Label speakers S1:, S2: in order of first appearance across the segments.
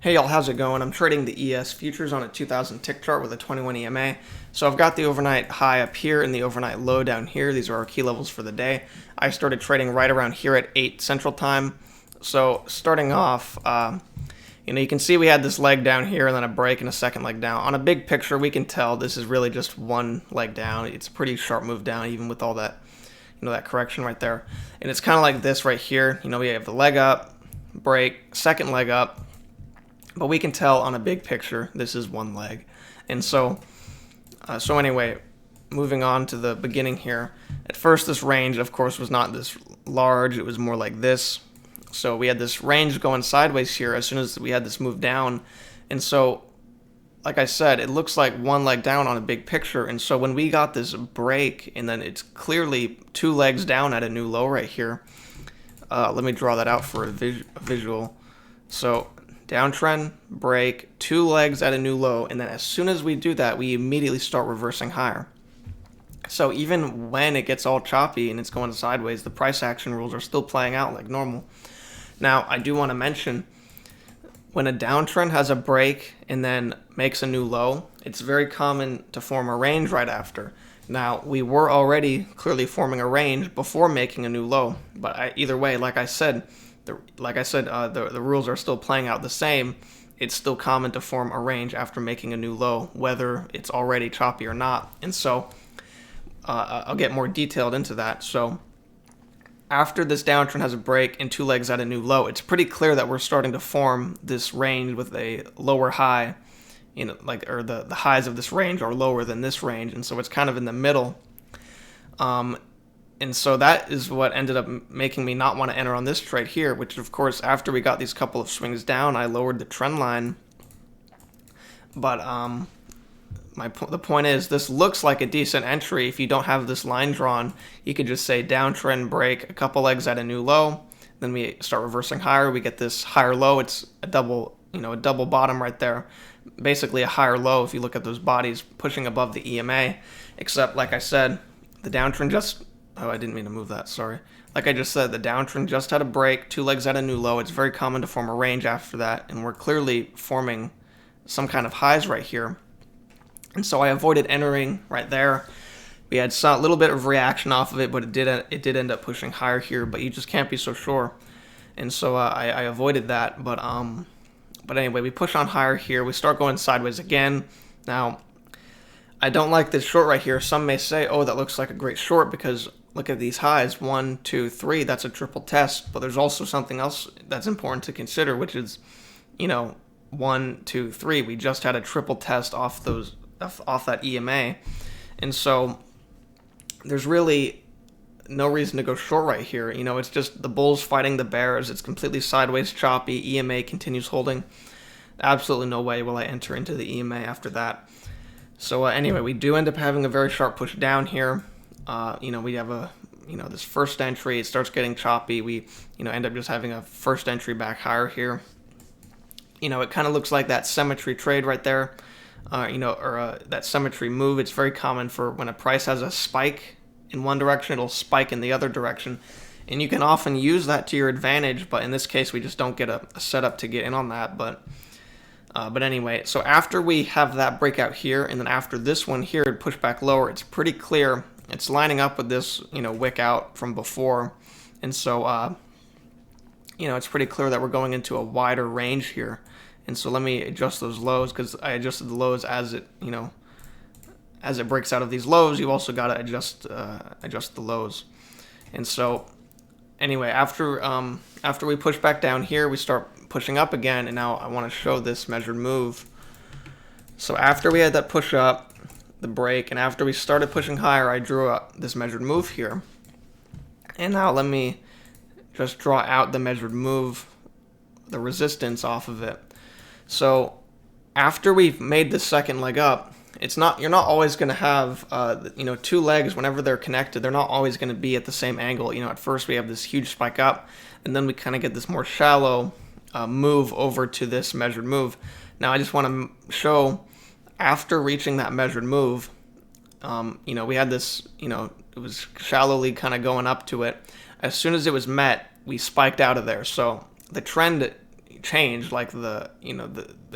S1: Hey y'all, how's it going? I'm trading the ES futures on a 2000 tick chart with a 21 EMA. So I've got the overnight high up here and the overnight low down here. These are our key levels for the day. I started trading right around here at 8 Central Time. So starting off, you can see we had this leg down here and then a break and a second leg down. On a big picture, we can tell this is really just one leg down. It's a pretty sharp move down even with all that, that correction right there. And it's kind of like this right here. We have the leg up, break, second leg up. But we can tell on a big picture, this is one leg. And so anyway, moving on to the beginning here. At first, this range, of course, was not this large. It was more like this. So we had this range going sideways here as soon as we had this move down. And so, like I said, it looks like one leg down on a big picture. And so when we got this break, and then it's clearly two legs down at a new low right here. Let me draw that out for a visual. So downtrend, break, two legs at a new low, and then as soon as we do that, we immediately start reversing higher. So even when it gets all choppy and it's going sideways, the price action rules are still playing out like normal. Now, I do want to mention, when a downtrend has a break and then makes a new low, it's very common to form a range right after. Now, we were already clearly forming a range before making a new low, but either way, like I said, the rules are still playing out the same. It's still common to form a range after making a new low, whether it's already choppy or not. And so I'll get more detailed into that. So after this downtrend has a break and two legs at a new low, it's pretty clear that we're starting to form this range with a lower high, or the highs of this range are lower than this range. And so it's kind of in the middle. And so that is what ended up making me not want to enter on this trade here, which of course, after we got these couple of swings down, I lowered the trend line. But the point is, this looks like a decent entry. If you don't have this line drawn, you could just say downtrend break, a couple legs at a new low. Then we start reversing higher. We get this higher low. It's a double bottom right there. Basically a higher low if you look at those bodies pushing above the EMA. Except, like I said, the downtrend just... Oh, I didn't mean to move that, sorry. Like I just said, the downtrend just had a break, two legs at a new low. It's very common to form a range after that, and we're clearly forming some kind of highs right here. And so I avoided entering right there. We had a little bit of reaction off of it, but it did end up pushing higher here, but you just can't be so sure. And so I avoided that, but anyway, we push on higher here. We start going sideways again. Now, I don't like this short right here. Some may say, oh, that looks like a great short because look at these highs, 1, 2, 3, that's a triple test. But there's also something else that's important to consider, which is, 1, 2, 3. We just had a triple test off that EMA. And so there's really no reason to go short right here. It's just the bulls fighting the bears. It's completely sideways choppy. EMA continues holding. Absolutely no way will I enter into the EMA after that. So anyway, we do end up having a very sharp push down here. We have this first entry. It starts getting choppy. We, end up just having a first entry back higher here. It kind of looks like that symmetry trade right there, that symmetry move. It's very common for when a price has a spike in one direction, it'll spike in the other direction. And you can often use that to your advantage, but in this case, we just don't get a setup to get in on that. But anyway, so after we have that breakout here, and then after this one here, push back lower, it's pretty clear. It's lining up with this, wick out from before. And so, it's pretty clear that we're going into a wider range here. And so let me adjust those lows because I adjusted the lows as it breaks out of these lows. You also got to adjust the lows. And so anyway, after we push back down here, we start pushing up again, and now I want to show this measured move. So after we had that push up, the break, and after we started pushing higher, I drew up this measured move here. And now let me just draw out the measured move, the resistance off of it. So after we've made the second leg up, you're not always going to have two legs whenever they're connected. They're not always going to be at the same angle. At first we have this huge spike up, and then we kind of get this more shallow move over to this measured move. Now I just want to show, after reaching that measured move, we had this, it was shallowly kind of going up to it. As soon as it was met, we spiked out of there. So the trend changed, like the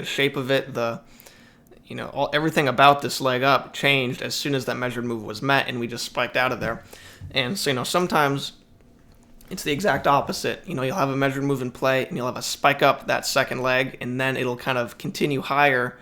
S1: shape of it, everything about this leg up changed as soon as that measured move was met, and we just spiked out of there. And so, sometimes it's the exact opposite. You'll have a measured move in play, and you'll have a spike up that second leg, and then it'll kind of continue higher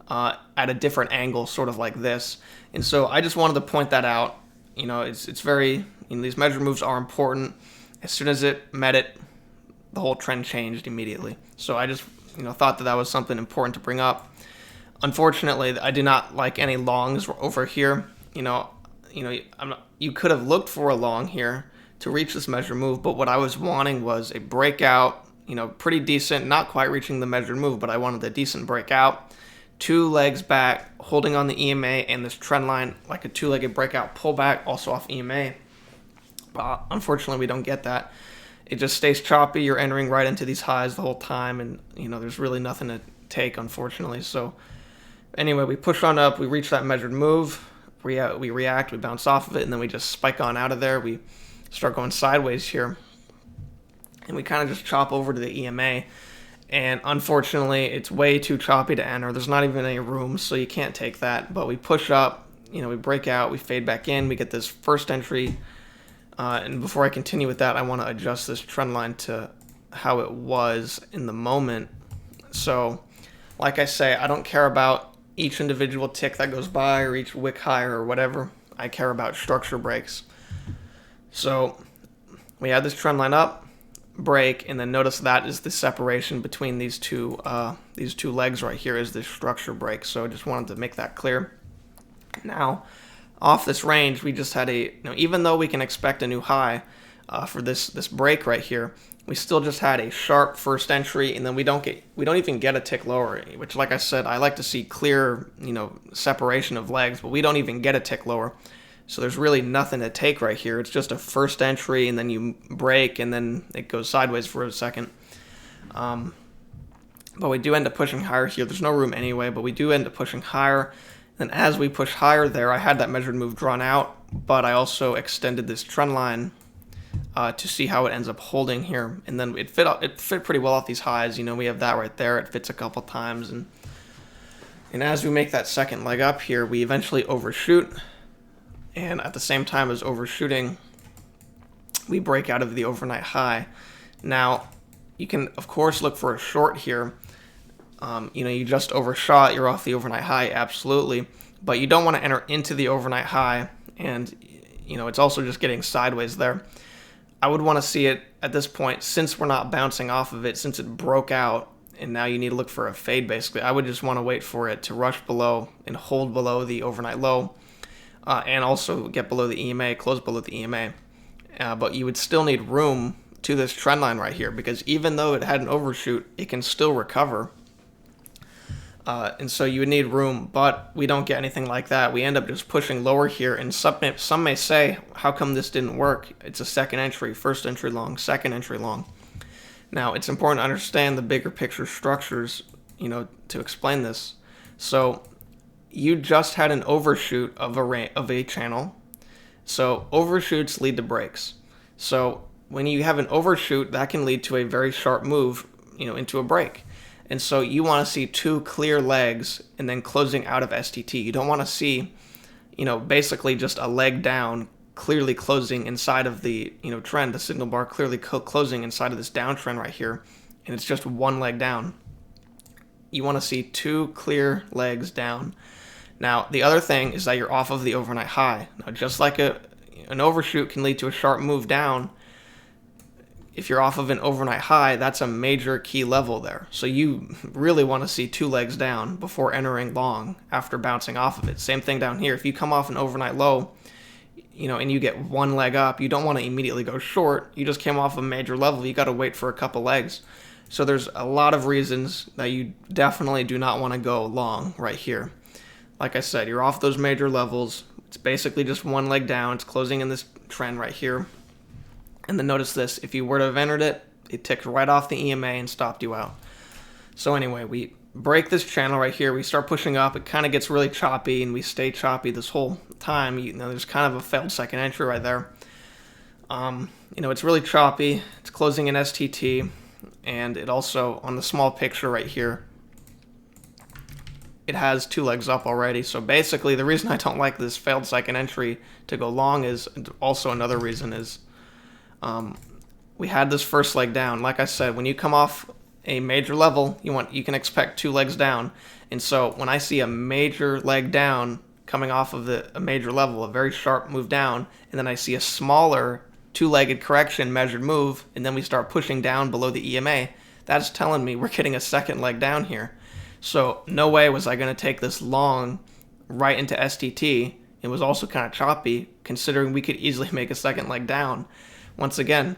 S1: at a different angle, sort of like this. And so I just wanted to point that out. It's very, these measured moves are important. As soon as it met it, the whole trend changed immediately. So I just, thought that was something important to bring up. Unfortunately, I do not like any longs over here. You could have looked for a long here to reach this measured move, but what I was wanting was a breakout, pretty decent, not quite reaching the measured move, but I wanted a decent breakout. 2 legs back, holding on the EMA and this trend line, like a 2-legged breakout pullback, also off EMA. But unfortunately, we don't get that. It just stays choppy. You're entering right into these highs the whole time, and there's really nothing to take, unfortunately. So anyway, we push on up, we reach that measured move, we react, we bounce off of it, and then we just spike on out of there. We start going sideways here, and we kind of just chop over to the EMA. And unfortunately, it's way too choppy to enter. There's not even any room, so you can't take that. But we push up, we break out, we fade back in, we get this first entry. And before I continue with that, I want to adjust this trend line to how it was in the moment. So, like I say, I don't care about each individual tick that goes by or each wick high or whatever. I care about structure breaks. So we had this trend line up, break, and then notice that is the separation between these two legs right here is this structure break. So I just wanted to make that clear. Now, off this range, we just had even though we can expect a new high for this break right here, we still just had a sharp first entry, and then we don't even get a tick lower, which, like I said, I like to see clear, separation of legs, but we don't even get a tick lower. So there's really nothing to take right here. It's just a first entry, and then you break, and then it goes sideways for a second. But we do end up pushing higher here. There's no room anyway, but we do end up pushing higher. And as we push higher there, I had that measured move drawn out, but I also extended this trend line to see how it ends up holding here. And then it fit pretty well off these highs. We have that right there. It fits a couple times. And as we make that second leg up here, we eventually overshoot. And at the same time as overshooting, we break out of the overnight high. Now, you can, of course, look for a short here. You just overshot, you're off the overnight high, absolutely. But you don't want to enter into the overnight high, and, it's also just getting sideways there. I would want to see it at this point, since we're not bouncing off of it, since it broke out, and now you need to look for a fade, basically. I would just want to wait for it to rush below and hold below the overnight low. And also get below the EMA, close below the EMA. But you would still need room to this trend line right here, because even though it had an overshoot, it can still recover. And so you would need room, but we don't get anything like that. We end up just pushing lower here, and some may say, how come this didn't work? It's a second entry, first entry long, second entry long. Now, it's important to understand the bigger picture structures, to explain this. So you just had an overshoot of a channel. So overshoots lead to breaks. So when you have an overshoot, that can lead to a very sharp move, into a break. And so you want to see 2 clear legs and then closing out of STT. You don't want to see, basically just a leg down, clearly closing inside of the, trend, the signal bar clearly closing inside of this downtrend right here, and it's just 1 leg down. You want to see 2 clear legs down. Now, the other thing is that you're off of the overnight high. Now, just like an overshoot can lead to a sharp move down, if you're off of an overnight high, that's a major key level there. So you really want to see 2 legs down before entering long after bouncing off of it. Same thing down here. If you come off an overnight low, and you get 1 leg up, you don't want to immediately go short. You just came off a major level. You got to wait for a couple legs. So there's a lot of reasons that you definitely do not want to go long right here. Like I said, you're off those major levels. It's basically just 1 leg down. It's closing in this trend right here. And then notice this. If you were to have entered it, it ticked right off the EMA and stopped you out. So anyway, we break this channel right here. We start pushing up. It kind of gets really choppy, and we stay choppy this whole time. There's kind of a failed second entry right there. It's really choppy. It's closing in STT. and it also, on the small picture right here, it has 2 legs up already. So basically, the reason I don't like this failed second entry to go long is also another reason is we had this first leg down. Like I said, when you come off a major level, you can expect 2 legs down. And so when I see a major leg down coming off of a major level, a very sharp move down, and then I see a smaller 2-legged correction measured move, and then we start pushing down below the EMA, that's telling me we're getting a second leg down here. So no way was I going to take this long right into STT. It was also kind of choppy, considering we could easily make a second leg down. Once again,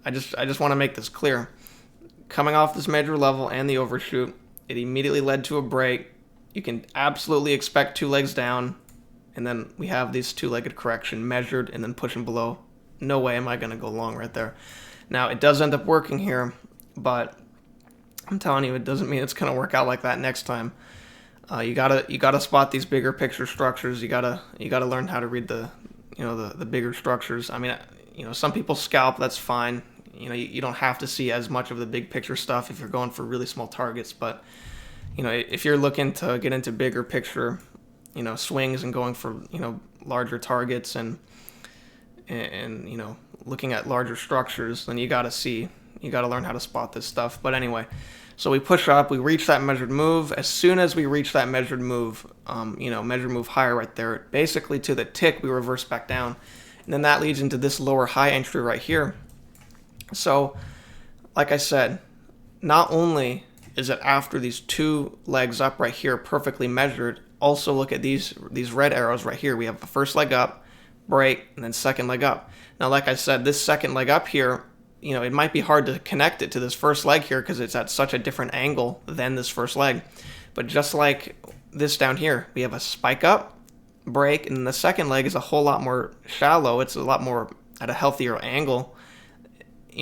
S1: I just want to make this clear. Coming off this major level and the overshoot, it immediately led to a break. You can absolutely expect 2 legs down, and then we have this 2-legged correction measured and then pushing below. No way am I going to go long right there. Now, it does end up working here, but I'm telling you, it doesn't mean it's going to work out like that next time. You gotta spot these bigger picture structures. You gotta learn how to read the bigger structures. I mean, some people scalp. That's fine. You don't have to see as much of the big picture stuff if you're going for really small targets. But if you're looking to get into bigger picture, swings and going for larger targets and looking at larger structures, then you gotta learn how to spot this stuff. But anyway, so we push up, we reach that measured move. As soon as we reach that measured move, measured move higher right there, basically to the tick, we reverse back down. And then that leads into this lower high entry right here. So, like I said, not only is it after these 2 legs up right here perfectly measured, also look at these red arrows right here. We have the first leg up, break, and then second leg up. Now, like I said, this second leg up here, it might be hard to connect it to this first leg here because it's at such a different angle than this first leg. But just like this down here, we have a spike up, break, and the second leg is a whole lot more shallow. It's a lot more at a healthier angle,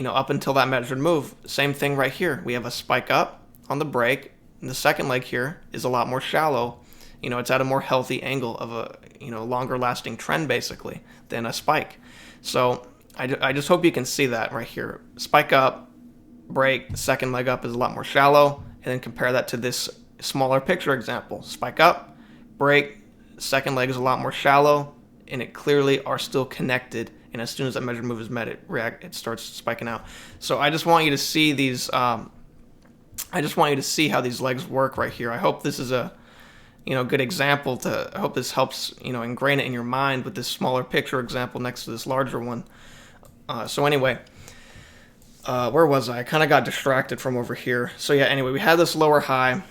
S1: up until that measured move. Same thing right here. We have a spike up on the break, and the second leg here is a lot more shallow. It's at a more healthy angle of a, longer lasting trend basically than a spike. So I just hope you can see that right here. Spike up, break, second leg up is a lot more shallow, and then compare that to this smaller picture example. Spike up, break, second leg is a lot more shallow, and it clearly are still connected. And as soon as that measured move is met, it starts spiking out. So I just want you to see these. I just want you to see how these legs work right here. I hope this is a good example I hope this helps ingrain it in your mind with this smaller picture example next to this larger one. So anyway, where was I? I kind of got distracted from over here. So yeah, anyway, we had this lower high.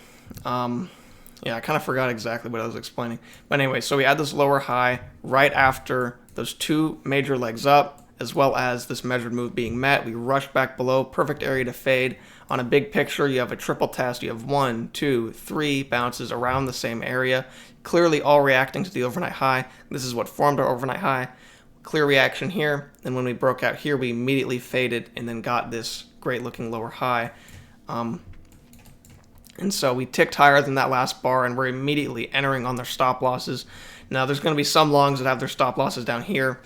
S1: Yeah, I kind of forgot exactly what I was explaining. But anyway, so we had this lower high right after those 2 major legs up, as well as this measured move being met. We rushed back below, perfect area to fade. On a big picture, you have a triple test. You have 1, 2, 3 bounces around the same area, clearly all reacting to the overnight high. This is what formed our overnight high. Clear reaction here, and when we broke out here, we immediately faded and then got this great looking lower high. And so we ticked higher than that last bar, and we're immediately entering on their stop losses. Now, there's going to be some longs that have their stop losses down here,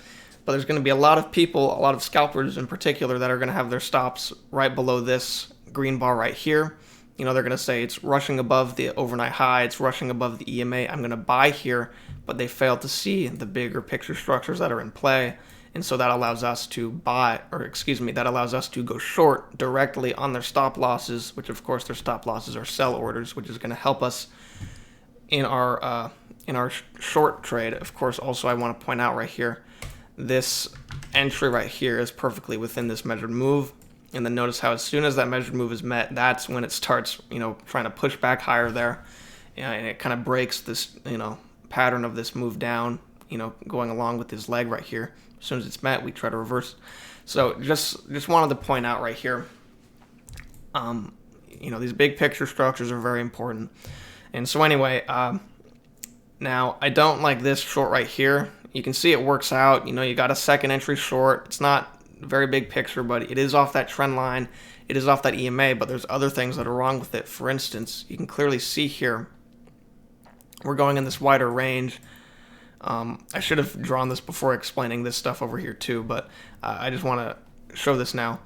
S1: but there's going to be a lot of people, a lot of scalpers in particular, that are going to have their stops right below this green bar right here. They're going to say it's rushing above the overnight high, it's rushing above the EMA, I'm going to buy here, but they fail to see the bigger picture structures that are in play. And so that allows us to that allows us to go short directly on their stop losses, which of course their stop losses are sell orders, which is going to help us in our short trade. Of course, also I want to point out right here, this entry right here is perfectly within this measured move. And then notice how as soon as that measured move is met, that's when it starts, trying to push back higher there. And it kind of breaks this, pattern of this move down, going along with this leg right here. As soon as it's met, we try to reverse. So just wanted to point out right here, these big picture structures are very important. And so anyway, now I don't like this short right here. You can see it works out. You got a second entry short. It's not very big picture, but it is off that trend line. It is off that EMA, but there's other things that are wrong with it. For instance, you can clearly see here, we're going in this wider range. I should have drawn this before explaining this stuff over here too, but I just want to show this now.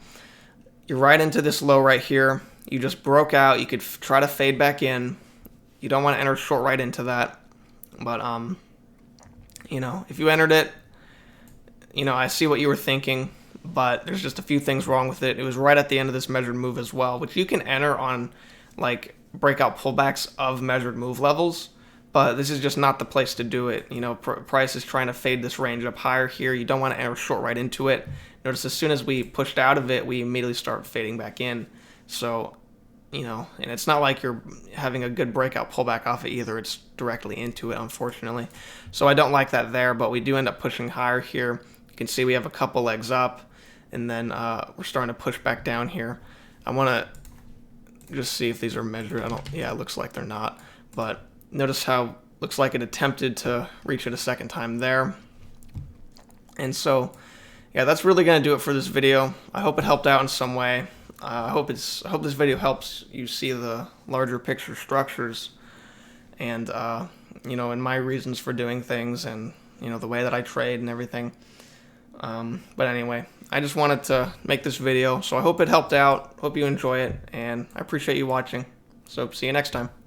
S1: you're right into this low right here. You just broke out. You could try to fade back in. You don't want to enter short right into that. But, you know, if you entered it, you know, I see what you were thinking, but there's just a few things wrong with it. It was right at the end of this measured move as well, which you can enter on, like, breakout pullbacks of measured move levels, but this is just not the place to do it. You know, price is trying to fade this range up higher here. You don't want to enter short right into it. Notice as soon as we pushed out of it, we immediately start fading back in. So, you know, and it's not like you're having a good breakout pullback off it either. It's directly into it, unfortunately. So I don't like that there, but we do end up pushing higher here. You can see we have a couple legs up, and then we're starting to push back down here. I want to just see if these are measured. Yeah, it looks like they're not, but notice how looks like it attempted to reach it a second time there. And so, yeah, that's really going to do it for this video. I hope it helped out in some way. I hope this video helps you see the larger picture structures and, you know, and my reasons for doing things and, you know, the way that I trade and everything. But anyway, I just wanted to make this video, so I hope it helped out. Hope you enjoy it, and I appreciate you watching. So see you next time.